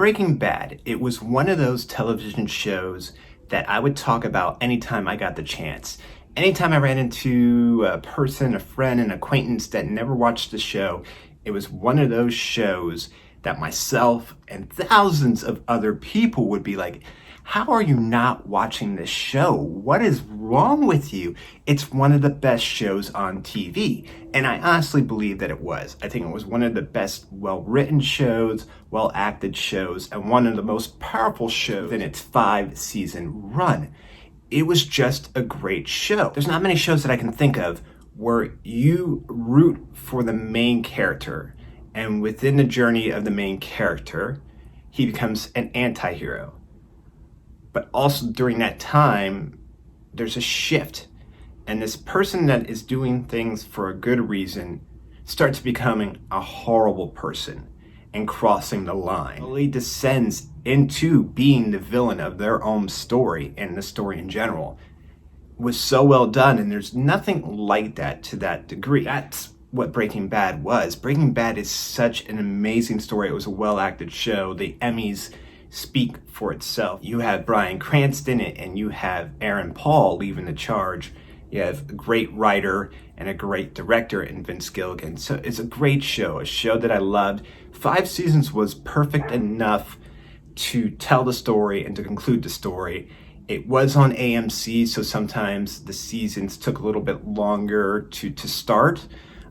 Breaking Bad, it was one of those television shows that I would talk about anytime I got the chance. Anytime I ran into a person, a friend, an acquaintance that never watched the show, it was one of those shows that myself and thousands of other people would be like, how are you not watching this show? What is wrong with you? It's one of the best shows on TV. And I honestly believe that it was. I think it was one of the best well-written shows, well-acted shows, and one of the most powerful shows in its 5-season run. It was just a great show. There's not many shows that I can think of where you root for the main character, and within the journey of the main character, he becomes an anti-hero. But also during that time, there's a shift. And this person that is doing things for a good reason starts becoming a horrible person and crossing the line. Slowly descends into being the villain of their own story and the story in general. It was so well done, and there's nothing like that to that degree. That's what Breaking Bad was. Breaking Bad is such an amazing story. It was a well-acted show. The Emmys speak for itself. You have Bryan Cranston and you have Aaron Paul leading the charge. You have a great writer and a great director in Vince Gilligan. So it's a great show, a show that I loved. 5 seasons was perfect enough to tell the story and to conclude the story. It was on AMC, so sometimes the seasons took a little bit longer to start,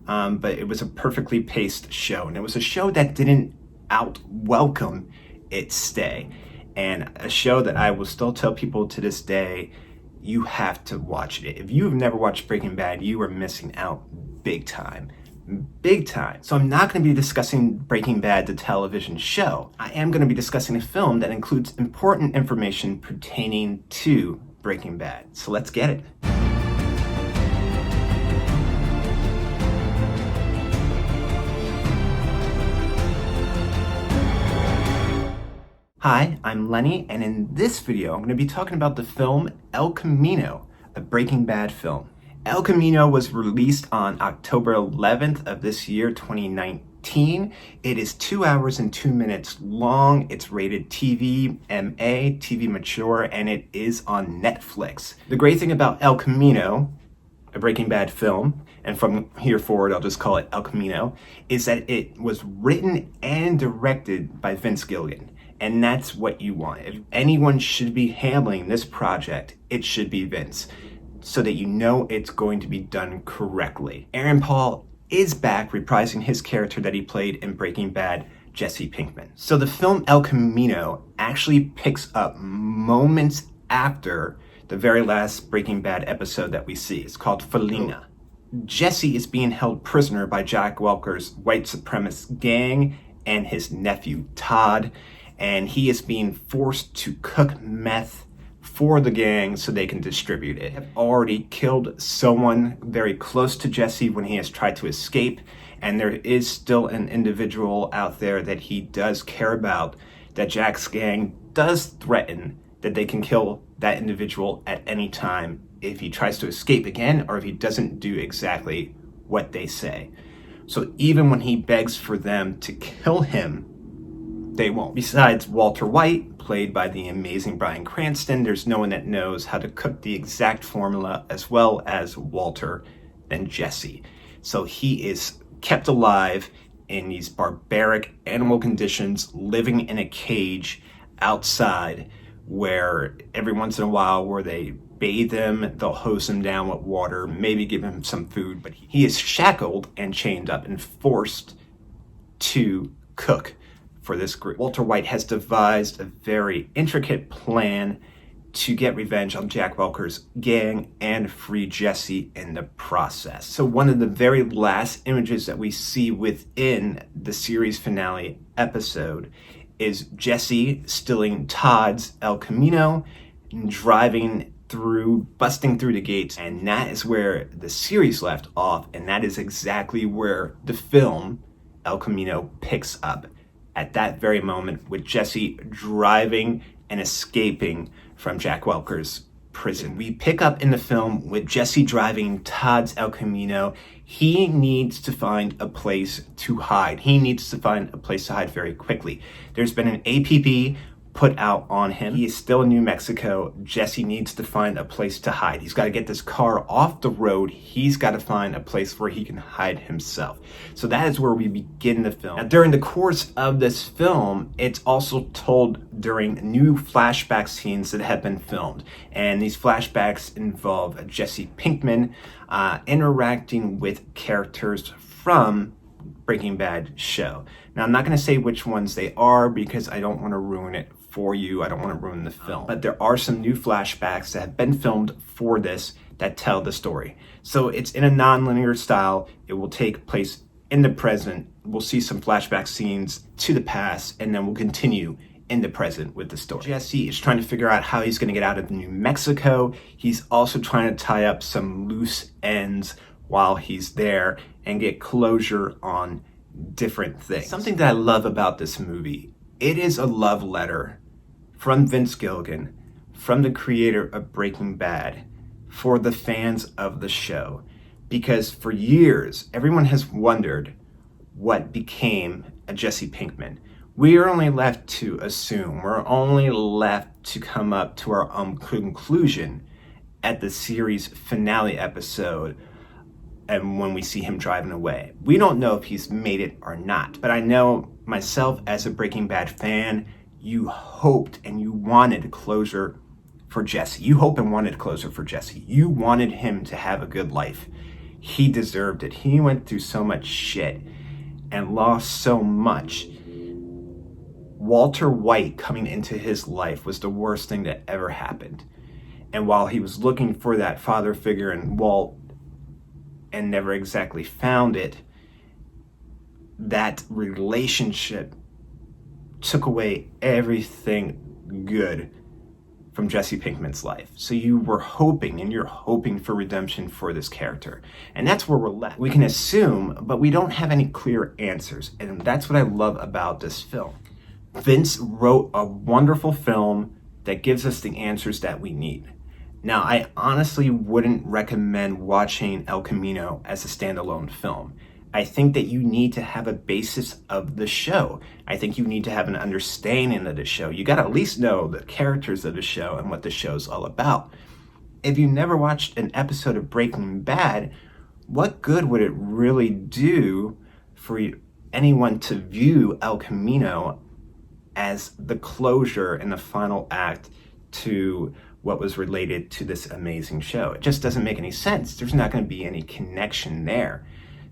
but it was a perfectly paced show. And it was a show that didn't out-welcome its stay, and a show that I will still tell people to this day, you have to watch it. If you've never watched Breaking Bad, you are missing out big time. Big time. So I'm not going to be discussing Breaking Bad, the television show. I am going to be discussing a film that includes important information pertaining to Breaking Bad. So let's get it. Hi, I'm Lenny, and in this video, I'm going to be talking about the film El Camino, a Breaking Bad film. El Camino was released on October 11th of this year, 2019. It is 2 hours and 2 minutes long. It's rated TV MA, TV mature, and it is on Netflix. The great thing about El Camino, a Breaking Bad film, and from here forward I'll just call it El Camino, is that it was written and directed by Vince Gilligan. And that's what you want. If anyone should be handling this project, it should be Vince, so that you know it's going to be done correctly. Aaron Paul is back reprising his character that he played in Breaking Bad, Jesse Pinkman. So the film El Camino actually picks up moments after the very last Breaking Bad episode that we see. It's called Felina. Jesse is being held prisoner by Jack Welker's white supremacist gang and his nephew Todd, and he is being forced to cook meth for the gang so they can distribute it. Have already killed someone very close to Jesse when he has tried to escape, and there is still an individual out there that he does care about, that Jack's gang does threaten that they can kill that individual at any time if he tries to escape again or if he doesn't do exactly what they say. So even when he begs for them to kill him, they won't. Besides Walter White, played by the amazing Bryan Cranston, there's no one that knows how to cook the exact formula as well as Walter than Jesse. So he is kept alive in these barbaric animal conditions, living in a cage outside, where every once in a while where they bathe him, they'll hose him down with water, maybe give him some food, but he is shackled and chained up and forced to cook for this group. Walter White has devised a very intricate plan to get revenge on Jack Welker's gang and free Jesse in the process. So one of the very last images that we see within the series finale episode is Jesse stealing Todd's El Camino and busting through the gates, and that is where the series left off, and that is exactly where the film El Camino picks up. At that very moment, with Jesse driving and escaping from Jack Welker's prison. We pick up in the film with Jesse driving Todd's El Camino. He needs to find a place to hide. He needs to find a place to hide very quickly. There's been an APB put out on him. He is still in New Mexico. Jesse needs to find a place to hide. He's got to get this car off the road. He's got to find a place where he can hide himself. So that is where we begin the film. Now, during the course of this film, it's also told during new flashback scenes that have been filmed. And these flashbacks involve Jesse Pinkman interacting with characters from Breaking Bad show. Now, I'm not going to say which ones they are because I don't want to ruin it for you. I don't want to ruin the film. But there are some new flashbacks that have been filmed for this that tell the story. So it's in a non-linear style. It will take place in the present. We'll see some flashback scenes to the past, and then we'll continue in the present with the story. Jesse is trying to figure out how he's going to get out of New Mexico. He's also trying to tie up some loose ends while he's there and get closure on different things. Something that I love about this movie, it is a love letter from Vince Gilligan, from the creator of Breaking Bad, for the fans of the show. Because for years, everyone has wondered what became of Jesse Pinkman. We are only left to assume, we're only left to come up to our own conclusion at the series finale episode and when we see him driving away. We don't know if he's made it or not, but I know myself as a Breaking Bad fan, you hoped and you wanted closure for Jesse. You hope and wanted closure for Jesse. You wanted him to have a good life. He deserved it. He went through so much shit and lost so much. Walter White coming into his life was the worst thing that ever happened. And while he was looking for that father figure in Walt and never exactly found it, that relationship took away everything good from Jesse Pinkman's life. So you were hoping, and you're hoping for redemption for this character. And that's where we're left. We can assume, but we don't have any clear answers. And that's what I love about this film. Vince wrote a wonderful film that gives us the answers that we need. Now, I honestly wouldn't recommend watching El Camino as a standalone film. I think that you need to have a basis of the show. I think you need to have an understanding of the show. You got to at least know the characters of the show and what the show's all about. If you never watched an episode of Breaking Bad, what good would it really do for anyone to view El Camino as the closure and the final act to what was related to this amazing show? It just doesn't make any sense. There's not going to be any connection there.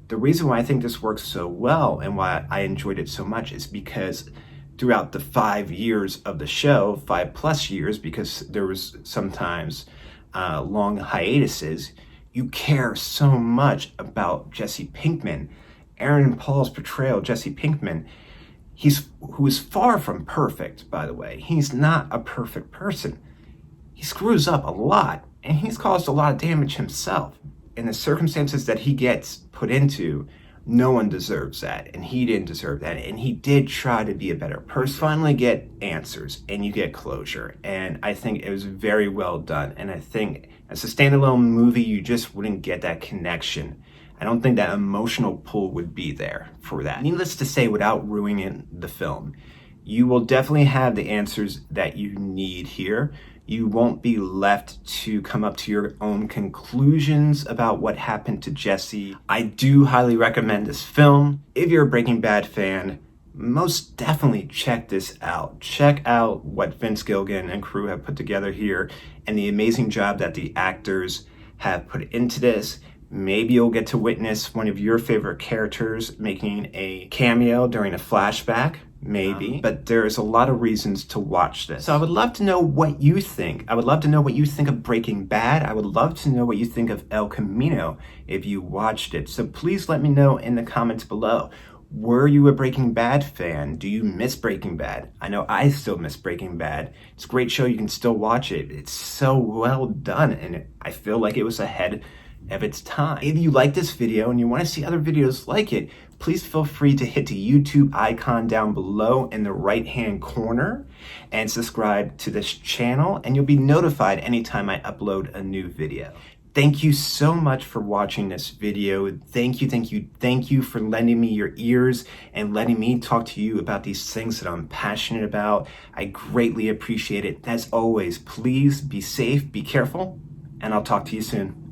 The reason why I think this works so well and why I enjoyed it so much is because throughout the 5 years of the show, 5+ years, because there was sometimes long hiatuses, you care so much about Jesse Pinkman. Aaron Paul's portrayal, Jesse Pinkman, who is far from perfect, by the way. He's not a perfect person. He screws up a lot, and he's caused a lot of damage himself. In the circumstances that he gets put into, no one deserves that, and he didn't deserve that, and he did try to be a better person. Finally get answers, and you get closure, and I think it was very well done, and I think as a standalone movie, you just wouldn't get that connection. I don't think that emotional pull would be there for that. Needless to say, without ruining the film, you will definitely have the answers that you need here. You won't be left to come up to your own conclusions about what happened to Jesse. I do highly recommend this film. If you're a Breaking Bad fan, most definitely check this out. Check out what Vince Gilligan and crew have put together here and the amazing job that the actors have put into this. Maybe you'll get to witness one of your favorite characters making a cameo during a flashback. Maybe, but there's a lot of reasons to watch this. So I would love to know what you think. I would love to know what you think of Breaking Bad. I would love to know what you think of El Camino if you watched it. So please let me know in the comments below. Were you a Breaking Bad fan? Do you miss Breaking Bad? I know I still miss Breaking Bad. It's a great show. You can still watch it. It's so well done, and I feel like it was ahead of its time. If you like this video and you want to see other videos like it, please feel free to hit the YouTube icon down below in the right-hand corner and subscribe to this channel, and you'll be notified anytime I upload a new video. Thank you so much for watching this video. Thank you for lending me your ears and letting me talk to you about these things that I'm passionate about. I greatly appreciate it. As always, please be safe, be careful, and I'll talk to you soon.